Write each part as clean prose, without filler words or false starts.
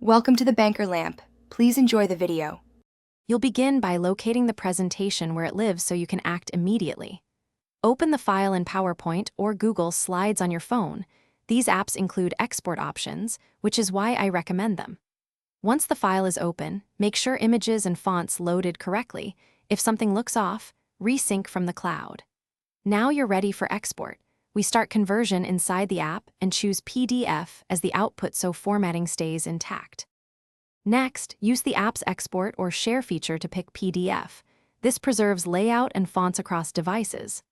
Welcome to the Banker Lamp. Please enjoy the video. You'll begin by locating the presentation where it lives so you can act immediately. Open the file in PowerPoint or Google Slides on your phone. These apps include export options, which is why I recommend them. Once the file is open, make sure images and fonts loaded correctly. If something looks off, resync from the cloud. Now you're ready for export. We start conversion inside the app and choose PDF as the output so formatting stays intact. Next, use the app's export or share feature to pick PDF. This preserves layout and fonts across devices.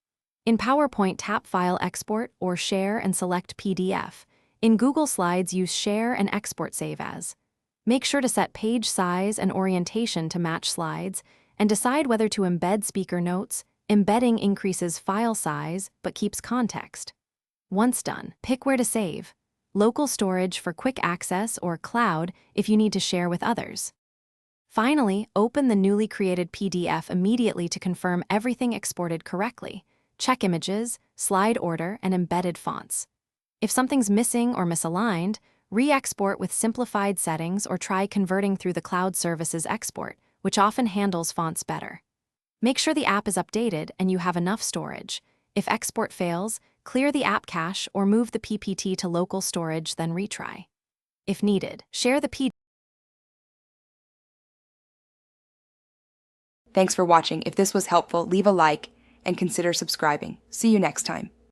In PowerPoint, tap File Export or Share and select PDF. In Google Slides, use Share and Export Save As. Make sure to set page size and orientation to match slides, and decide whether to embed speaker notes. Embedding increases file size but keeps context. Once done, pick where to save. Local storage for quick access or cloud if you need to share with others. Finally, open the newly created PDF immediately to confirm everything exported correctly. Check images, slide order, and embedded fonts. If something's missing or misaligned, re-export with simplified settings or try converting through the cloud services export, which often handles fonts better. Make sure the app is updated and you have enough storage. If export fails, clear the app cache or move the PPT to local storage, then retry. If needed, share the PDF. Thanks for watching. If this was helpful, leave a like and consider subscribing. See you next time.